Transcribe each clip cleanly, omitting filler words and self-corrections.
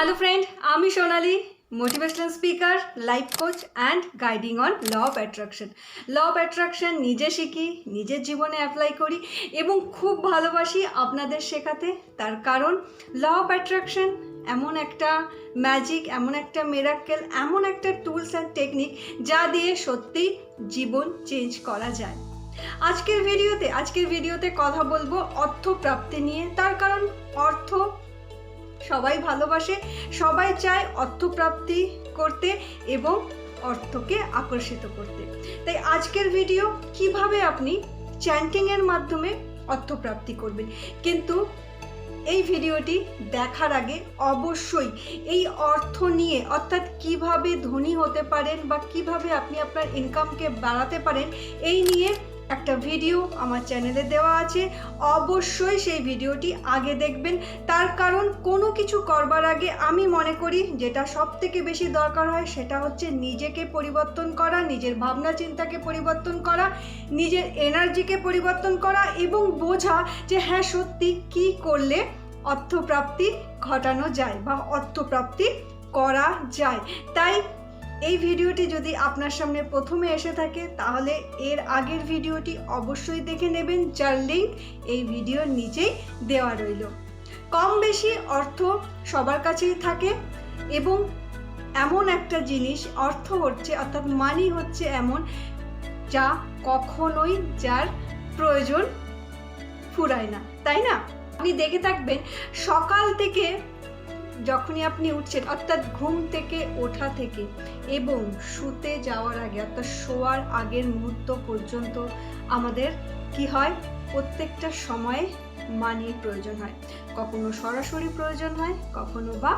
Hello friend, আমি Sonali, motivational speaker, life coach and guiding on law of attraction. Law of attraction নিজে শিখি, নিজের জীবনে অ্যাপ্লাই করি এবং খুব ভালোবাসি আপনাদের শেখাতে। তার কারণ ল অফ অ্যাট্রাকশন এমন একটা ম্যাজিক, এমন একটা মিরাক্কেল, এমন একটা টুলস অ্যান্ড টেকনিক যা দিয়ে সত্যিই জীবন চেঞ্জ করা যায়। আজকের ভিডিওতে কথা বলবো অর্থপ্রাপ্তি নিয়ে। তার কারণ অর্থ সবাই ভালোবাসে, সবাই চায় অর্থপ্রাপ্তি করতে এবং অর্থকে আকর্ষিত করতে। তাই আজকের ভিডিও কিভাবে আপনি চ্যান্টিংয়ের মাধ্যমে অর্থপ্রাপ্তি করবেন। কিন্তু এই ভিডিওটি দেখার আগে অবশ্যই এই অর্থ নিয়ে, অর্থাৎ কিভাবে ধনী হতে পারেন বা কিভাবে আপনি আপনার ইনকামকে বাড়াতে পারেন, এই নিয়ে একটা ভিডিও আমার চ্যানেলে দেওয়া আছে। অবশ্যই সেই ভিডিওটি আগে দেখবেন। তার কারণ কোনো কিছু করবার আগে আমি মনে করি যেটা সবথেকে বেশি দরকার হয় সেটা হচ্ছে নিজেকে পরিবর্তন করা, নিজের ভাবনা চিন্তাকে পরিবর্তন করা, নিজের এনার্জিকে পরিবর্তন করা এবং বোঝা যে হ্যাঁ সত্যি কী করলে অর্থপ্রাপ্তি ঘটানো যায় বা অর্থপ্রাপ্তি করা যায়। তাই এই ভিডিওটি যদি আপনার সামনে প্রথমে এসে থাকে তাহলে এর আগের ভিডিওটি অবশ্যই দেখে নেবেন, যার লিঙ্ক এই ভিডিওর নিচেই দেওয়া রইল। কম বেশি অর্থ সবার কাছেই থাকে এবং এমন একটা জিনিস অর্থ হচ্ছে, অর্থাৎ মানি হচ্ছে এমন যা কখনোই যার প্রয়োজন ফুরায় না, তাই না? আপনি দেখে থাকবেন সকাল থেকে যখনই আপনি উঠছেন, অর্থাৎ ঘুম থেকে ওঠা থেকে এবং শুতে যাওয়ার আগে, অর্থাৎ শোয়ার আগের মুহূর্ত পর্যন্ত আমাদের কি হয়, প্রত্যেকটা সময়ে মানির প্রয়োজন হয়। কখনো সরাসরি প্রয়োজন হয়, কখনো বা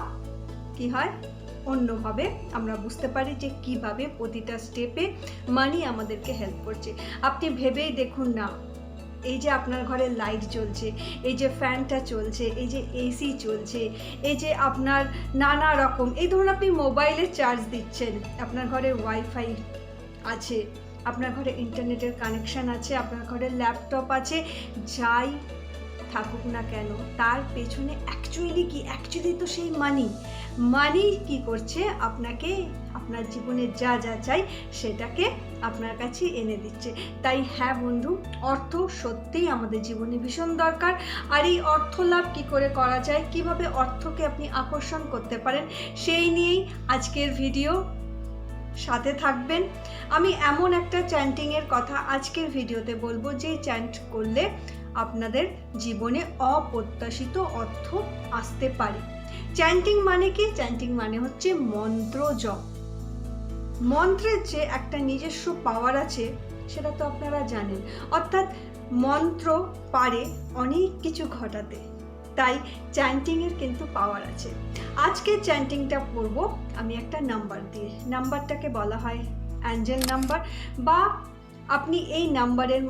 কি হয় অন্যভাবে আমরা বুঝতে পারি যে কিভাবে প্রতিটা স্টেপে মানি আমাদেরকে হেল্প করছে। আপনি ভেবেই দেখুন না, এই যে আপনার ঘরে লাইট জ্বলছে, এই যে ফ্যানটা চলছে, এই যে এসি চলছে, এই যে আপনার নানা রকম, এই ধরুন আপনি মোবাইলে চার্জ দিচ্ছেন, আপনার ঘরে ওয়াইফাই আছে, আপনার ঘরে ইন্টারনেটের কানেকশান আছে, আপনার ঘরে ল্যাপটপ আছে, যাই থাকুক না কেন তার পেছনে অ্যাকচুয়ালি তো সেই মানি কি করছে, আপনাকে আপনার জীবনে যা যা চাই সেটাকে আপনার কাছে এনে দিচ্ছে। তাই হ্যাঁ বন্ধু, অর্থ সত্যিই আমাদের জীবনে ভীষণ দরকার। আর এই অর্থ লাভ কী করে করা যায়, কিভাবে অর্থকে আপনি আকর্ষণ করতে পারেন, সেই নিয়েই আজকের ভিডিও। সাথে থাকবেন। আমি এমন একটা চ্যান্টিংয়ের কথা আজকের ভিডিওতে বলবো যে চ্যান্ট করলে আপনাদের জীবনে অপ্রত্যাশিত অর্থ আসতে পারে। চ্যান্টিং মানে কি? চ্যান্টিং মানে হচ্ছে মন্ত্র জপ। মন্ত্রের যে একটা নিজস্ব পাওয়ার আছে সেটা তো আপনারা জানেন, অর্থাৎ মন্ত্র পারে অনেক কিছু ঘটাতে, তাই চ্যান্টিংয়ের কিন্তু পাওয়ার আছে। আজকে চ্যান্টিংটা পড়ব আমি একটা নাম্বার দিয়ে। নাম্বারটাকে বলা হয় অ্যাঞ্জেল নাম্বার, বা আপনি এই নাম্বারের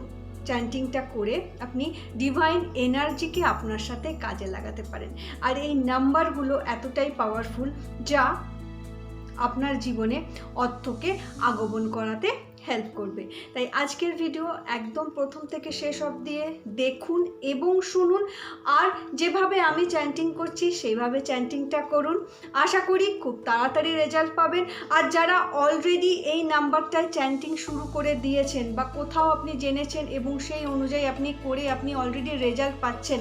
চ্যান্টিংটা করে আপনি ডিভাইন এনার্জিকে আপনার সাথে কাজে লাগাতে পারেন। আর এই নাম্বারগুলো এতটাই পাওয়ারফুল যা আপনার জীবনে অর্থকে আগমন করাতে হেল্প করবে। তাই আজকের ভিডিও একদম প্রথম থেকে শেষ অবধি দেখুন এবং শুনুন। আর যেভাবে আমি চ্যান্টিং করছি সেইভাবে চ্যান্টিংটা করুন। আশা করি খুব তাড়াতাড়ি রেজাল্ট পাবেন। আর যারা অলরেডি এই নাম্বারটায় চ্যান্টিং শুরু করে দিয়েছেন বা কোথাও আপনি জেনেছেন এবং সেই অনুযায়ী আপনি অলরেডি রেজাল্ট পাচ্ছেন,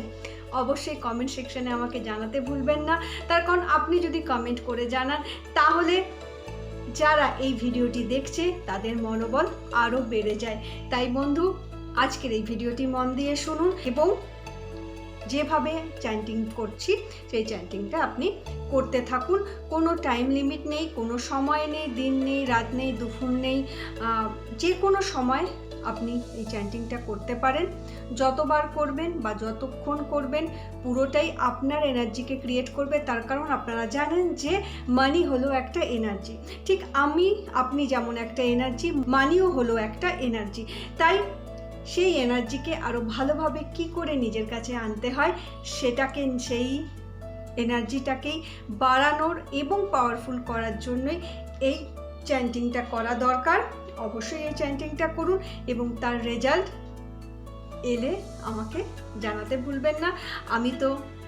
অবশ্যই কমেন্ট সেকশনে আমাকে জানাতে ভুলবেন না। তার কারণ আপনি যদি কমেন্ট করে জানান তাহলে যারা এই ভিডিওটি দেখছে তাদের মনোবল আরও বেড়ে যায়। তাই বন্ধু, আজকের এই ভিডিওটি মন দিয়ে শুনুন এবং যেভাবে চ্যান্টিং করছি সেই চ্যান্টিংটা আপনি করতে থাকুন। কোনো টাইম লিমিট নেই, কোনো সময় নেই, দিন নেই, রাত নেই, দুপুর নেই, যে কোনো সময় আপনি এই চ্যান্টিংটা করতে পারেন। যতবার করবেন বা যতক্ষণ করবেন পুরোটাই আপনার এনার্জিকে ক্রিয়েট করবে। তার কারণ আপনারা জানেন যে মানি হলো একটা এনার্জি, ঠিক আপনি যেমন একটা এনার্জি, মানিও হলো একটা এনার্জি। তাই সেই এনার্জিকে আরও ভালোভাবে কি করে নিজের কাছে আনতে হয় সেই এনার্জিটাকেই বাড়ানোর এবং পাওয়ারফুল করার জন্যই এই চ্যান্টিংটা করা দরকার। অবশ্যই এই চ্যান্টিংটা করুন এবং তার রেজাল্ট এলে আমাকে জানাতে ভুলবেন না। আমি তো